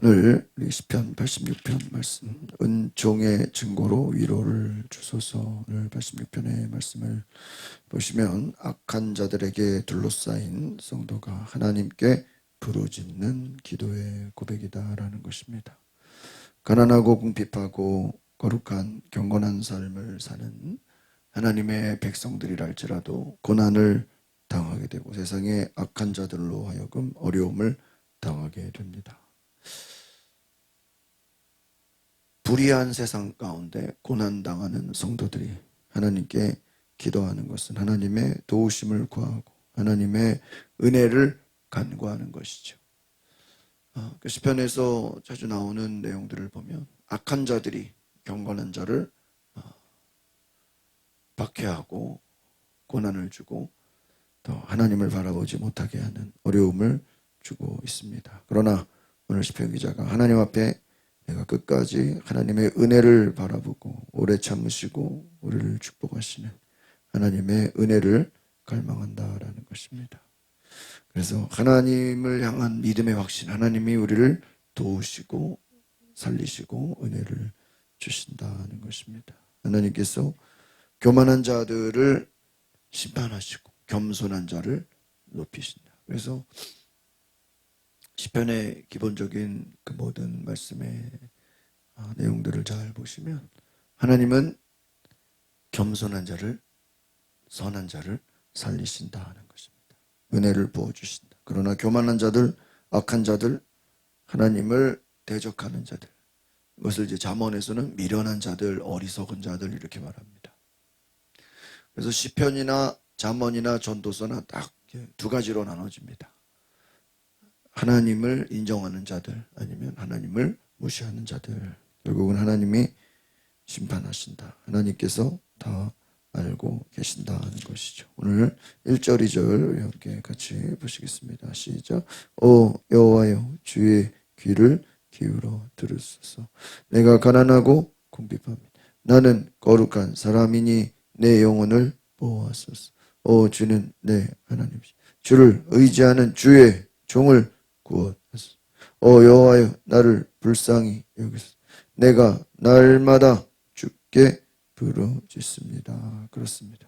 오늘 우리 시편 86편 말씀, 은총의 증거로 위로를 주소서. 오늘 86편의 말씀을 보시면 악한 자들에게 둘러싸인 성도가 하나님께 부르짖는 기도의 고백이다라는 것입니다. 가난하고 궁핍하고 거룩한 경건한 삶을 사는 하나님의 백성들이랄지라도 고난을 당하게 되고 세상의 악한 자들로 하여금 어려움을 당하게 됩니다. 불의한 세상 가운데 고난당하는 성도들이 하나님께 기도하는 것은 하나님의 도우심을 구하고 하나님의 은혜를 간구하는 것이죠. 그 시편에서 자주 나오는 내용들을 보면 악한 자들이 경건한 자를 박해하고 고난을 주고 또 하나님을 바라보지 못하게 하는 어려움을 주고 있습니다. 그러나 오늘 시편 기자가 하나님 앞에 내가 끝까지 하나님의 은혜를 바라보고 오래 참으시고 우리를 축복하시는 하나님의 은혜를 갈망한다라는 것입니다. 그래서 하나님을 향한 믿음의 확신, 하나님이 우리를 도우시고 살리시고 은혜를 주신다는 것입니다. 하나님께서 교만한 자들을 심판하시고 겸손한 자를 높이신다. 그래서 시편의 기본적인 그 모든 말씀의 내용들을 잘 보시면 하나님은 겸손한 자를, 선한 자를 살리신다는 것입니다. 은혜를 부어주신다. 그러나 교만한 자들, 악한 자들, 하나님을 대적하는 자들, 이것을 이제 잠언에서는 미련한 자들, 어리석은 자들 이렇게 말합니다. 그래서 시편이나 잠언이나 전도서나 딱 두 가지로 나눠집니다. 하나님을 인정하는 자들 아니면 하나님을 무시하는 자들. 결국은 하나님이 심판하신다. 하나님께서 다 알고 계신다는 것이죠. 오늘 1절 2절 함께 같이 보시겠습니다. 시작. 오 여호와여 주의 귀를 기울여 들으소서. 내가 가난하고 궁핍합니다. 나는 거룩한 사람이니 내 영혼을 보호하소서. 오 주는 내 하나님이시오. 주를 의지하는 주의 종을 구원하소서. 오 여호와여 나를 불쌍히 여기소서. 내가 날마다 주께 부르짖습니다. 그렇습니다.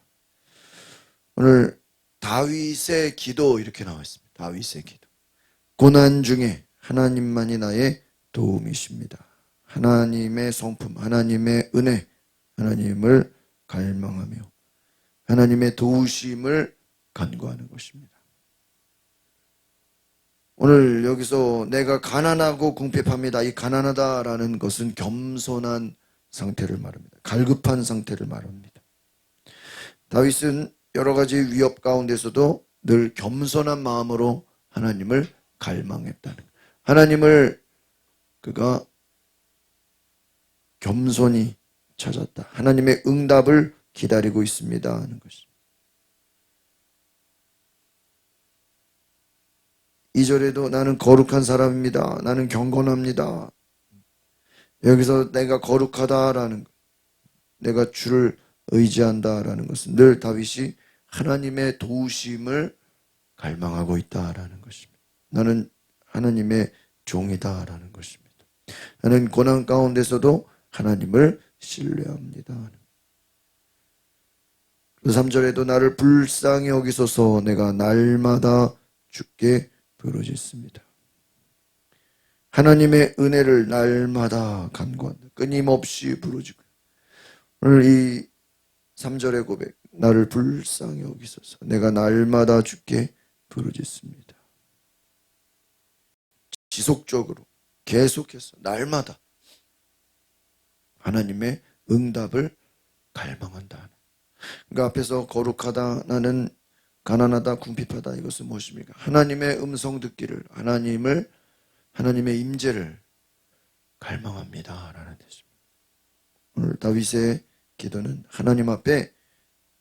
오늘 다윗의 기도 이렇게 나와 있습니다. 다윗의 기도. 고난 중에 하나님만이 나의 도움이십니다. 하나님의 성품, 하나님의 은혜, 하나님을 갈망하며 하나님의 도우심을 간구하는 것입니다. 오늘 여기서 내가 가난하고 궁핍합니다. 이 가난하다라는 것은 겸손한 상태를 말합니다. 갈급한 상태를 말합니다. 다윗은 여러 가지 위협 가운데서도 늘 겸손한 마음으로 하나님을 갈망했다는 것. 하나님을 그가 겸손히 찾았다. 하나님의 응답을 기다리고 있습니다 하는 것입니다. 2절에도 나는 거룩한 사람입니다. 나는 경건합니다. 여기서 내가 거룩하다라는 것, 내가 주를 의지한다라는 것은 늘 다윗이 하나님의 도우심을 갈망하고 있다라는 것입니다. 나는 하나님의 종이다라는 것입니다. 나는 고난 가운데서도 하나님을 신뢰합니다. 3절에도 나를 불쌍히 여기소서. 내가 날마다 주께 부르짖습니다. 하나님의 은혜를 날마다 간구한다. 끊임없이 부르짖고. 오늘 이 3절의 고백, 나를 불쌍히 여기소서. 내가 날마다 주께 부르짖습니다. 지속적으로 계속해서 날마다 하나님의 응답을 갈망한다. 그러니까 앞에서 거룩하다, 나는 가난하다, 궁핍하다, 이것은 무엇입니까? 하나님의 음성 듣기를, 하나님의 임재를 갈망합니다 라는 뜻입니다. 오늘 다윗의 기도는 하나님 앞에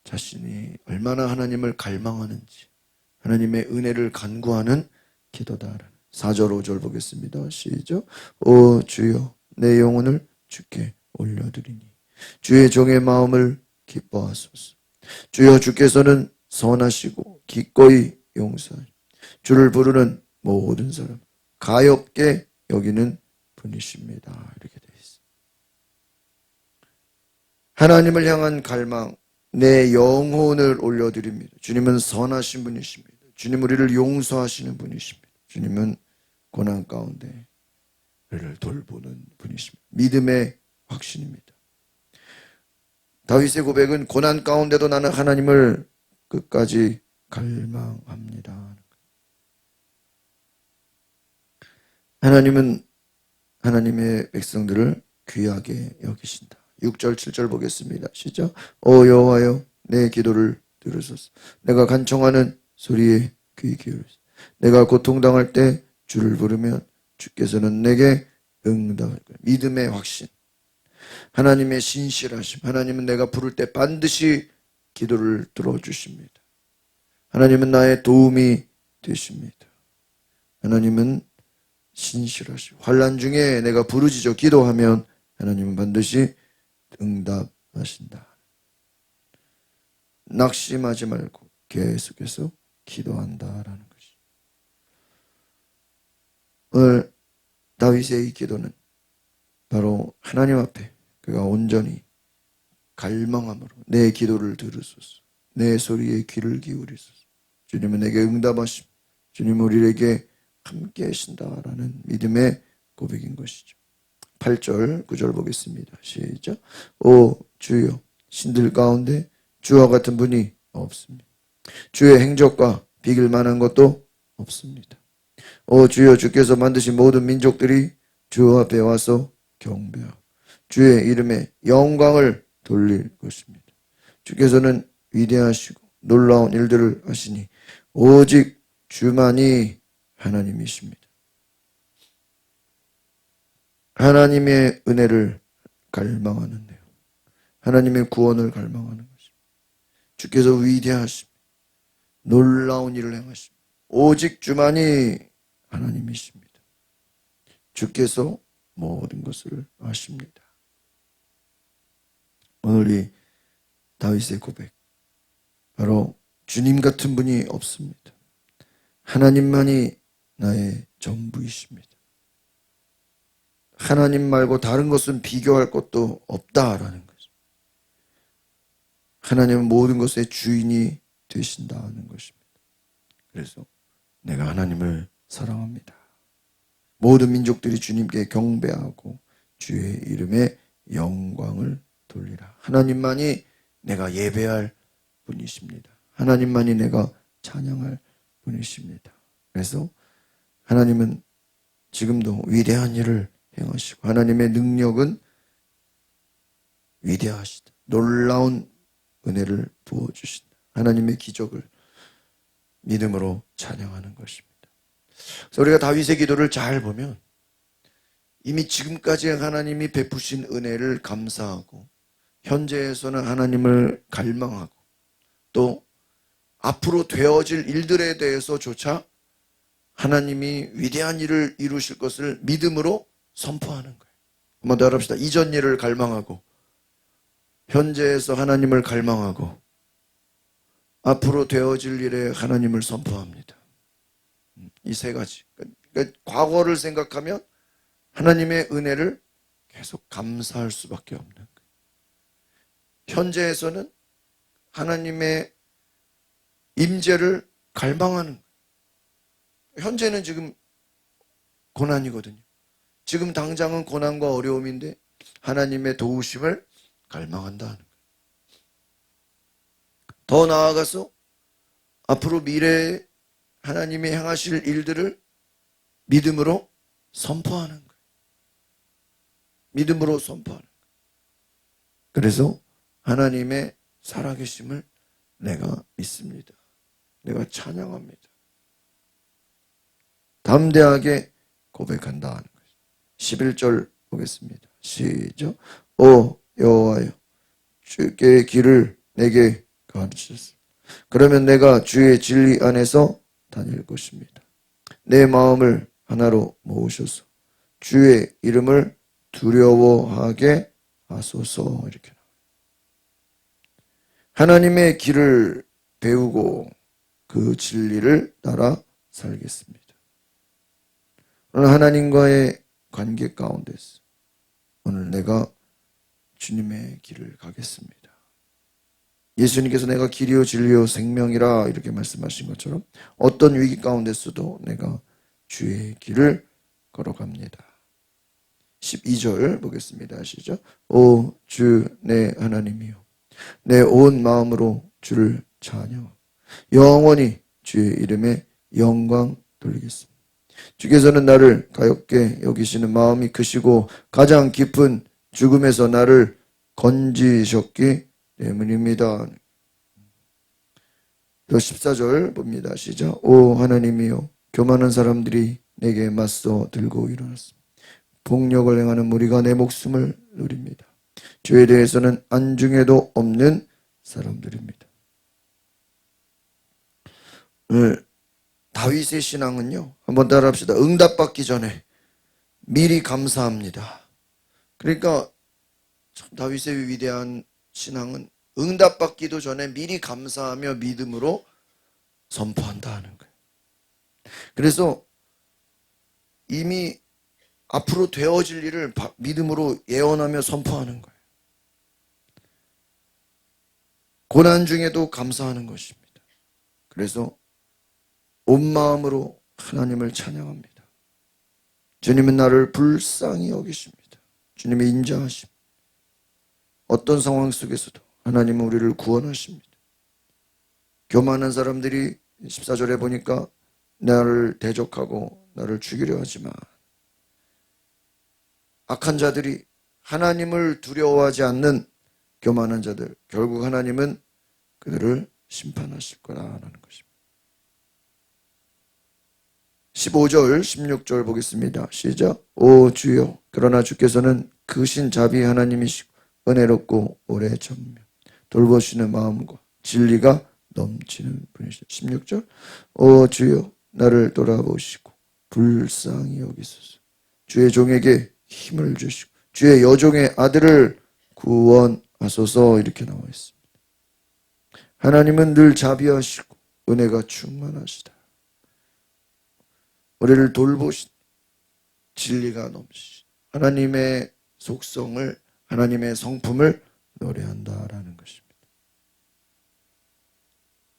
자신이 얼마나 하나님을 갈망하는지, 하나님의 은혜를 간구하는 기도다. 4절 5절 보겠습니다. 시작. 오 주여 내 영혼을 주께 올려드리니 주의 종의 마음을 기뻐하소서. 주여 주께서는 선하시고 기꺼이 용서하시고 주를 부르는 모든 사람 가엾게 여기는 분이십니다. 이렇게 되어 있습니다. 하나님을 향한 갈망, 내 영혼을 올려드립니다. 주님은 선하신 분이십니다. 주님 우리를 용서하시는 분이십니다. 주님은 고난 가운데 우리를 돌보는 분이십니다. 믿음의 확신입니다. 다윗의 고백은 고난 가운데도 나는 하나님을 끝까지 갈망합니다. 하나님은 하나님의 백성들을 귀하게 여기신다. 6절 7절 보겠습니다. 시작. 오 여호와여 내 기도를 들으소서. 내가 간청하는 소리에 귀 기울이소서. 내가 고통당할 때 주를 부르면 주께서는 내게 응답할 거예요. 믿음의 확신, 하나님의 신실하심. 하나님은 내가 부를 때 반드시 기도를 들어주십니다. 하나님은 나의 도움이 되십니다. 하나님은 신실하시고 환난 중에 내가 부르짖어 기도하면 하나님은 반드시 응답하신다. 낙심하지 말고 계속해서 기도한다라는 것이. 오늘 다윗의 이 기도는 바로 하나님 앞에 그가 온전히 갈망함으로 내 기도를 들으소서. 내 소리에 귀를 기울이소서. 주님은 내게 응답하심. 주님은 우리에게 함께 하신다라는 믿음의 고백인 것이죠. 8절 9절 보겠습니다. 시작. 오 주여 신들 가운데 주와 같은 분이 없습니다. 주의 행적과 비길 만한 것도 없습니다. 오 주여 주께서 만드신 모든 민족들이 주 앞에 와서 경배하고 주의 이름에 영광을 돌릴 것입니다. 주께서는 위대하시고 놀라운 일들을 하시니 오직 주만이 하나님이십니다. 하나님의 은혜를 갈망하는 내용, 하나님의 구원을 갈망하는 것입니다. 주께서 위대하십니다. 놀라운 일을 행하십니다. 오직 주만이 하나님이십니다. 주께서 모든 것을 아십니다. 오늘 이 다윗의 고백, 바로 주님 같은 분이 없습니다. 하나님만이 나의 전부이십니다. 하나님 말고 다른 것은 비교할 것도 없다라는 거죠. 하나님은 모든 것의 주인이 되신다는 것입니다. 그래서 내가 하나님을 사랑합니다. 모든 민족들이 주님께 경배하고 주의 이름에 영광을 돌리라. 하나님만이 내가 예배할 분이십니다. 하나님만이 내가 찬양할 분이십니다. 그래서 하나님은 지금도 위대한 일을 행하시고 하나님의 능력은 위대하시다. 놀라운 은혜를 부어주신다. 하나님의 기적을 믿음으로 찬양하는 것입니다. 그래서 우리가 다윗의 기도를 잘 보면 이미 지금까지 하나님이 베푸신 은혜를 감사하고 현재에서는 하나님을 갈망하고 또 앞으로 되어질 일들에 대해서조차 하나님이 위대한 일을 이루실 것을 믿음으로 선포하는 거예요. 한번 더 합시다. 이전 일을 갈망하고 현재에서 하나님을 갈망하고 앞으로 되어질 일에 하나님을 선포합니다. 이 세 가지. 그러니까 과거를 생각하면 하나님의 은혜를 계속 감사할 수밖에 없는 거예요. 현재에서는 하나님의 임재를 갈망하는 거예요. 현재는 지금 고난이거든요. 지금 당장은 고난과 어려움인데 하나님의 도우심을 갈망한다는 거예요. 더 나아가서 앞으로 미래에 하나님이 행하실 일들을 믿음으로 선포하는 거예요. 믿음으로 선포하는 거예요. 그래서 하나님의 살아계심을 내가 믿습니다. 내가 찬양합니다. 담대하게 고백한다 하는 거예요. 11절 보겠습니다. 시작. 오 여호와여 주의 길을 내게 가르치소서. 그러면 내가 주의 진리 안에서 다닐 것입니다. 내 마음을 하나로 모으셔서 주의 이름을 두려워하게 하소서. 이렇게 하나님의 길을 배우고 그 진리를 따라 살겠습니다. 오늘 하나님과의 관계 가운데서 오늘 내가 주님의 길을 가겠습니다. 예수님께서 내가 길이요 진리요 생명이라 이렇게 말씀하신 것처럼 어떤 위기 가운데서도 내가 주의 길을 걸어갑니다. 12절 보겠습니다. 시작. 오 주 내 하나님이요 내 온 마음으로 주를 찬양 영원히 주의 이름에 영광 돌리겠습니다. 주께서는 나를 가엾게 여기시는 마음이 크시고 가장 깊은 죽음에서 나를 건지셨기 때문입니다. 또 14절 봅니다. 시작. 오 하나님이여 교만한 사람들이 내게 맞서 들고 일어났습니다. 폭력을 행하는 무리가 내 목숨을 노립니다. 주에 대해서는 안중에도 없는 사람들입니다. 오늘 다윗의 신앙은요, 한번 따라합시다. 응답받기 전에 미리 감사합니다. 그러니까 참 다윗의 위대한 신앙은 응답받기도 전에 미리 감사하며 믿음으로 선포한다 하는 거예요. 그래서 이미 앞으로 되어질 일을 믿음으로 예언하며 선포하는 거예요. 고난 중에도 감사하는 것입니다. 그래서 온 마음으로 하나님을 찬양합니다. 주님은 나를 불쌍히 여기십니다. 주님이 인자하십니다. 어떤 상황 속에서도 하나님은 우리를 구원하십니다. 교만한 사람들이 14절에 보니까 나를 대적하고 나를 죽이려 하지만 악한 자들이 하나님을 두려워하지 않는 교만한 자들, 결국 하나님은 그들을 심판하실 거라는 것입니다. 15절, 16절 보겠습니다. 시작. 오 주여, 그러나 주께서는 크신 자비 하나님이시고 은혜롭고 오래 참으며 돌보시는 마음과 진리가 넘치는 분이시다. 16절. 오 주여, 나를 돌아보시고 불쌍히 여기소서. 주의 종에게 힘을 주시고 주의 여종의 아들을 구원하소서. 이렇게 나와 있습니다. 하나님은 늘 자비하시고 은혜가 충만하시다. 우리를 돌보신 진리가 넘치신 하나님의 속성을, 하나님의 성품을 노래한다라는 것입니다.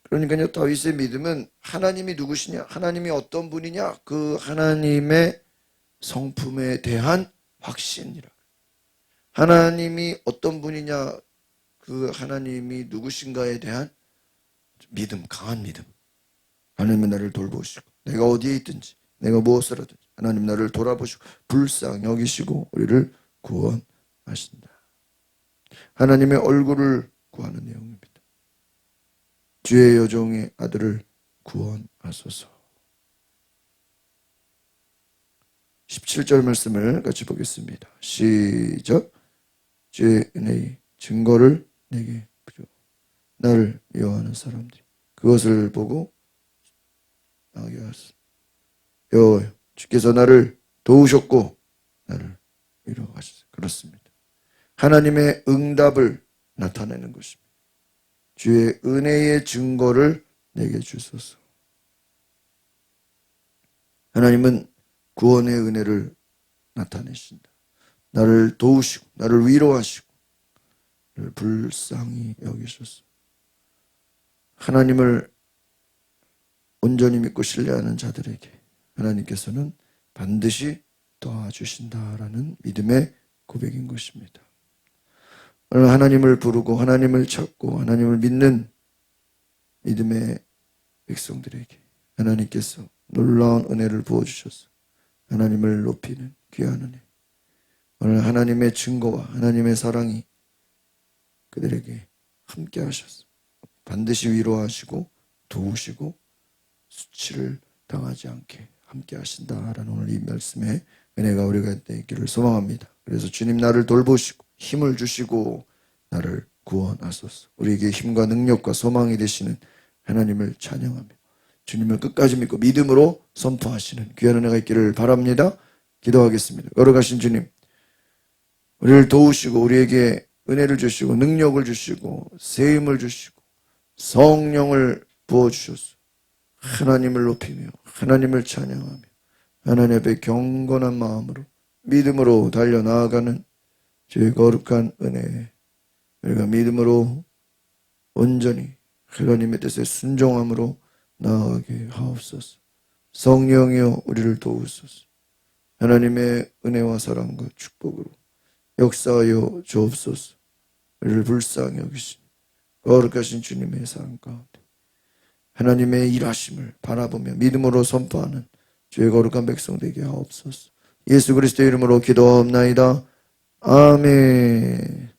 그러니까요, 다윗의 믿음은 하나님이 누구시냐, 하나님이 어떤 분이냐, 그 하나님의 성품에 대한 확신이라. 하나님이 어떤 분이냐, 그 하나님이 누구신가에 대한 믿음, 강한 믿음. 하나님은 나를 돌보시고 내가 어디에 있든지 내가 무엇을 하든지 하나님 나를 돌아보시고 불쌍히 여기시고 우리를 구원하신다. 하나님의 얼굴을 구하는 내용입니다. 주의 여종의 아들을 구원하소서. 17절 말씀을 같이 보겠습니다. 시작. 주의 은혜의 증거를 내게 주어 나를 미워하는 사람들이 그것을 보고 나게 하소서. 여호와여, 주께서 나를 도우셨고 나를 위로하소서. 그렇습니다. 하나님의 응답을 나타내는 것입니다. 주의 은혜의 증거를 내게 주소서. 하나님은 구원의 은혜를 나타내신다. 나를 도우시고 나를 위로하시고 나를 불쌍히 여기소서. 하나님을 온전히 믿고 신뢰하는 자들에게 하나님께서는 반드시 도와주신다라는 믿음의 고백인 것입니다. 오늘 하나님을 부르고 하나님을 찾고 하나님을 믿는 믿음의 백성들에게 하나님께서 놀라운 은혜를 부어주셔서 하나님을 높이는 귀한 은혜, 오늘 하나님의 증거와 하나님의 사랑이 그들에게 함께 하셔서 반드시 위로하시고 도우시고 수치를 당하지 않게 함께 하신다라는 오늘 이 말씀에 은혜가 우리가 있기를 소망합니다. 그래서 주님 나를 돌보시고 힘을 주시고 나를 구원하소서. 우리에게 힘과 능력과 소망이 되시는 하나님을 찬양하며 주님을 끝까지 믿고 믿음으로 선포하시는 귀한 은혜가 있기를 바랍니다. 기도하겠습니다. 걸어가신 주님, 우리를 도우시고 우리에게 은혜를 주시고 능력을 주시고 세임을 주시고 성령을 부어주셔서 하나님을 높이며 하나님을 찬양하며 하나님 앞에 경건한 마음으로 믿음으로 달려나아가는 주의 거룩한 은혜, 우리가 믿음으로 온전히 하나님의 뜻에 순종함으로 나아가게 하옵소서. 성령이여 우리를 도우소서. 하나님의 은혜와 사랑과 축복으로 역사하여 주옵소서. 우리를 불쌍히 여기신 거룩하신 주님의 사랑 가운데 하나님의 일하심을 바라보며 믿음으로 선포하는 주의 거룩한 백성 되게 하옵소서. 예수 그리스도의 이름으로 기도하옵나이다. 아멘.